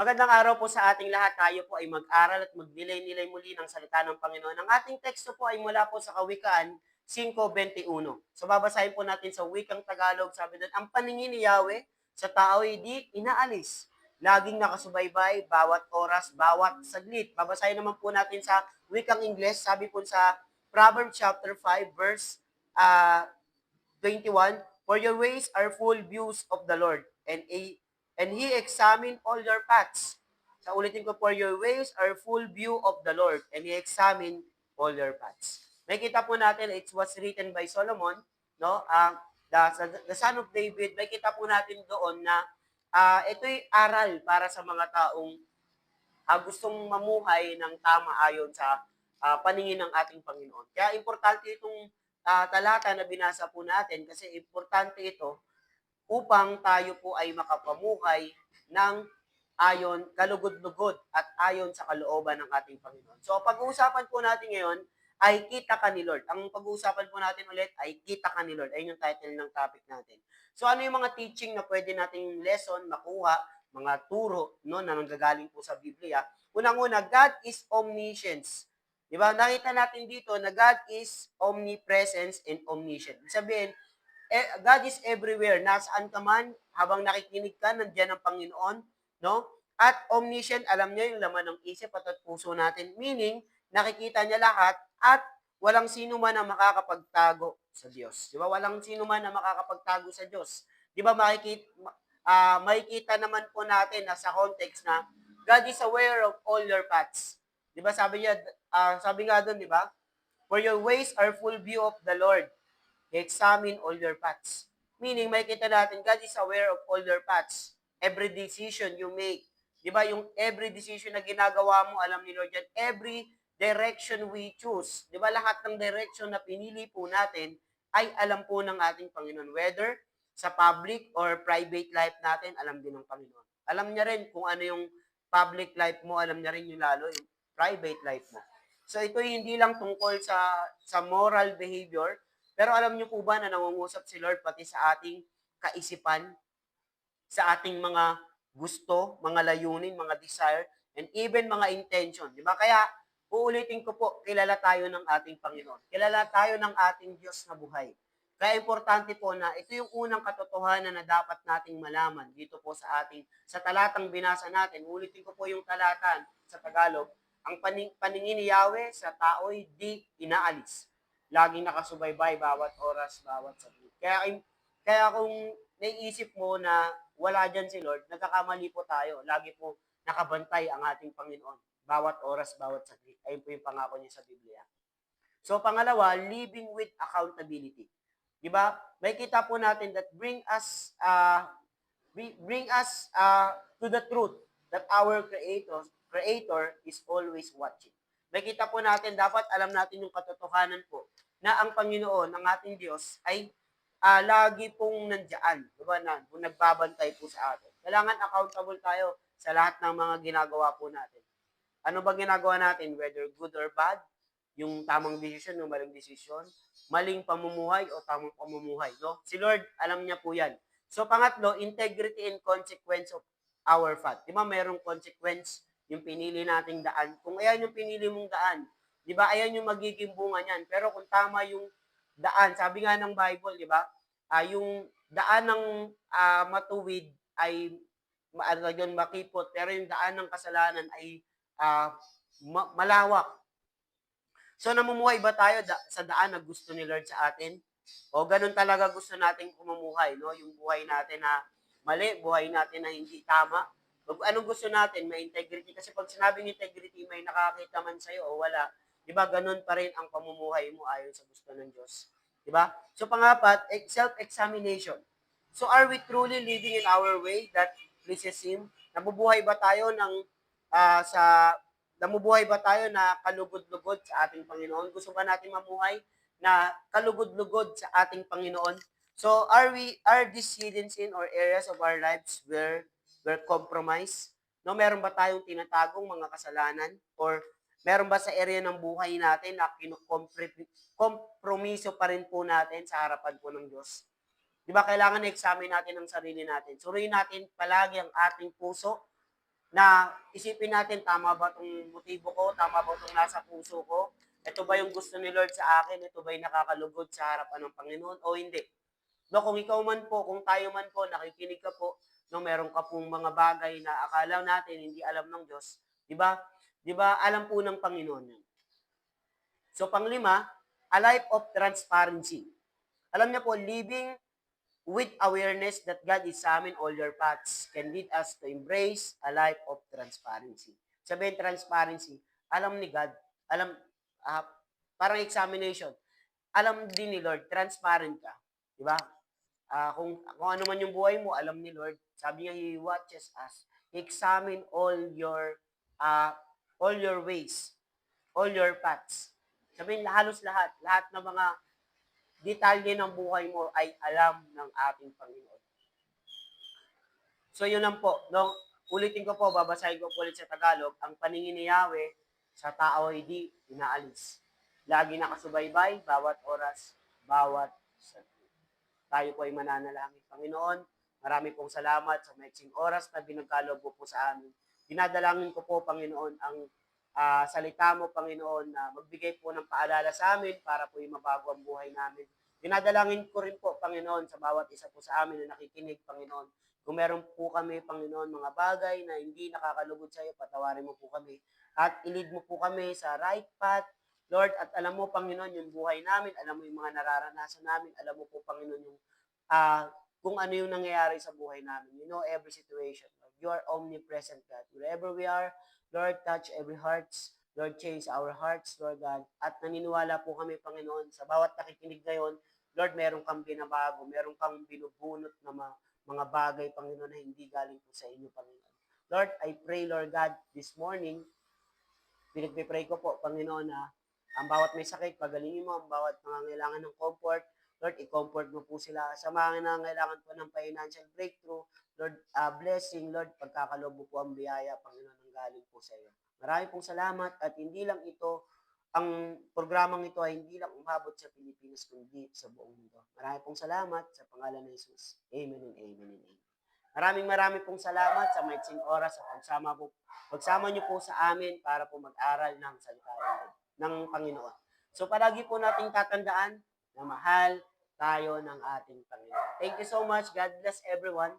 Magandang araw po sa ating lahat. Tayo po ay mag-aral at magnilay-nilay muli ng salita ng Panginoon. Ang ating teksto po ay mula po sa Kawikaan 5:21. So babasahin po natin sa wikang Tagalog. Sabi doon, ang paningin ni Yahweh sa tao ay di inaalis. Laging nakasubaybay, bawat oras, bawat saglit. Babasahin naman po natin sa wikang Ingles. Sabi po sa Proverbs chapter 5 verse 21, for your ways are full views of the Lord, and He examine all your paths. Sa ulitin ko, for your ways are full view of the Lord, and He examine all your paths. May kita po natin, it was written by Solomon, no? The son of David, may kita po natin doon na ito'y aral para sa mga taong gustong mamuhay ng tama ayon sa paningin ng ating Panginoon. Kaya importante itong talata na binasa po natin kasi importante ito upang tayo po ay makapamuhay ng ayon, kalugod-lugod at ayon sa kalooban ng ating Panginoon. So, pag-uusapan po natin ngayon ay kita ka ni Lord. Ang pag-uusapan po natin ulit ay kita ka ni Lord. Ayun yung title ng topic natin. So, ano yung mga teaching na pwede nating lesson makuha, mga turo no, na nanggagaling po sa Biblia? Unang-una, God is omniscience. Di ba? Nakita natin dito na God is omnipresence and omniscient. Ibig sabihin, God is everywhere. Nasaan ka man, habang nakikinig ka, nandiyan ang Panginoon, no? At omniscient, alam niya yung laman ng isip at puso natin. Meaning, nakikita niya lahat at walang sino man ang makakapagtago sa Diyos. Di ba? Walang sino man ang makakapagtago sa Diyos. Di ba makikita naman po natin na sa context na God is aware of all your paths. Di ba sabi nga doon, di ba? For your ways are full view of the Lord. Examine all your paths. Meaning, may kita natin, God is aware of all your paths. Every decision you make. Di ba, yung every decision na ginagawa mo, alam ni Lord yan. Every direction we choose. Di ba, lahat ng direction na pinili po natin, ay alam po ng ating Panginoon. Whether sa public or private life natin, alam din ng Panginoon. Alam niya rin kung ano yung public life mo, alam niya rin yung lalo yung private life mo. So ito hindi lang tungkol sa moral behavior, pero alam niyo po ba na nangungusap si Lord pati sa ating kaisipan, sa ating mga gusto, mga layunin, mga desire, and even mga intention. Di ba? Kaya, uulitin ko po, kilala tayo ng ating Panginoon. Kilala tayo ng ating Diyos na buhay. Kaya importante po na ito yung unang katotohanan na dapat nating malaman dito po sa talatang binasa natin. Ulitin ko po yung talatan sa Tagalog. Ang paningin ni Yahweh sa tao'y di inaalis. Laging nakasubaybay bawat oras, bawat saglit. Kaya kung naiisip mo na wala dyan si Lord, nagkakamali po tayo. Lagi po nakabantay ang ating Panginoon. Bawat oras, bawat saglit. Ayun po yung pangako niya sa Biblia. So, pangalawa, living with accountability. Di ba? May kita po natin that bring us to the truth that our Creator is always watching. May kita po natin, dapat alam natin yung katotohanan po na ang Panginoon, ang ating Diyos, ay lagi pong nandiyan, diba, na nagbabantay po sa atin. Kailangan accountable tayo sa lahat ng mga ginagawa po natin. Ano ba ginagawa natin, whether good or bad, yung tamang desisyon, yung maling desisyon, maling pamumuhay o tamang pamumuhay. No? Si Lord, alam niya po yan. So pangatlo, integrity and consequence of our path. Di ba mayroong consequence yung pinili nating daan? Kung ayan yung pinili mong daan, di ba ayan yung magiging bunga niyan. Pero kung tama yung daan, sabi nga ng Bible, di ba? Yung daan ng matuwid ay makipot, pero yung daan ng kasalanan ay malawak. So namumuhay ba tayo sa daan na gusto ni Lord sa atin? O ganun talaga gusto nating pumumuhay, no? Yung buhay natin na mali, buhay natin na hindi tama. Anong gusto natin? May integrity. Kasi pag sinabing integrity, may nakakita man sa'yo o wala, di ba ganun pa rin ang pamumuhay mo ayon sa gusto ng Diyos. Di ba? So pangapat, self-examination. So are we truly living in our way that pleases Him? Nabubuhay ba tayo namubuhay ba tayo na kalugod-lugod sa ating Panginoon? Gusto ba natin mamuhay na kalugod-lugod sa ating Panginoon? So, are these hidden sin or areas of our lives where compromise? No, meron ba tayong tinatagong mga kasalanan? Or meron ba sa area ng buhay natin na kompromiso pa rin po natin sa harapan po ng Diyos? Di ba, kailangan na-examine natin ang sarili natin. Suriin natin palagi ang ating puso, na isipin natin, tama ba itong motibo ko? Tama ba itong nasa puso ko? Ito ba yung gusto ni Lord sa akin? Ito ba yung nakakalugod sa harapan ng Panginoon o hindi? No, kung ikaw man po, kung tayo man po, nakikinig ka po, no, meron ka pong mga bagay na akala natin hindi alam ng Diyos, di ba? Di ba, alam po ng Panginoon yan. So, panglima, a life of transparency. Alam niyo po, living with awareness that God examine all your paths can lead us to embrace a life of transparency. Sabihin transparency, alam ni God, alam, uh, parang examination, alam din ni Lord, transparent ka. Di ba? Kung ano man yung buhay mo, alam ni Lord. Sabi niya, He watches us. He examine uh, all your ways, all your paths. Sabihin, halos lahat ng mga detalye ng buhay mo ay alam ng ating Panginoon. So yun lang po. No? Ulitin ko po, babasahin ko po ulit sa Tagalog, ang paningin ni Yahweh sa tao ay di inaalis. Lagi nakasubaybay, bawat oras, bawat sandali. Tayo po ay mananalangin. Panginoon, marami pong salamat sa maiksing oras na binagkaloob po sa amin. Dinadalangin ko po, Panginoon, ang salita mo, Panginoon, na magbigay po ng paalala sa amin para po yung mabago ang buhay namin. Dinadalangin ko rin po, Panginoon, sa bawat isa po sa amin na nakikinig, Panginoon. Kung meron po kami, Panginoon, mga bagay na hindi nakakalugod sa iyo, patawarin mo po kami. At ilid mo po kami sa right path, Lord, at alam mo, Panginoon, yung buhay namin, alam mo yung mga nararanasan namin, alam mo po, Panginoon, yung kung ano yung nangyayari sa buhay namin. You know every situation. Lord. You are omnipresent, God. Wherever we are, Lord, touch every hearts. Lord, change our hearts, Lord God. At naniniwala po kami, Panginoon, sa bawat nakikinig ngayon, Lord, meron kang binabago, meron kang binubunot na mga bagay, Panginoon, na hindi galing po sa inyo, Panginoon. Lord, I pray, Lord God, this morning, pinagpipray ko po, Panginoon, na ang bawat may sakit, pagalingin mo, ang bawat nangangailangan ng comfort, Lord, i-comfort mo po sila. Sa mga nangangailangan po ng financial breakthrough, Lord, blessing, Lord, pagkakaloob mo po ang biyaya, Panginoon, ang galing po sa iyo. Marami pong salamat at hindi lang ito, ang programang ito ay hindi lang umabot sa Pilipinas, kundi sa buong mundo. Marami pong salamat sa pangalan ng Jesus. Amen and amen and amen. Maraming pong salamat sa maiksing oras sa pagsama niyo po sa amin para po mag-aral ng salita ng Panginoon. So palagi po nating tatandaan na mahal tayo ng ating Panginoon. Thank you so much. God bless everyone.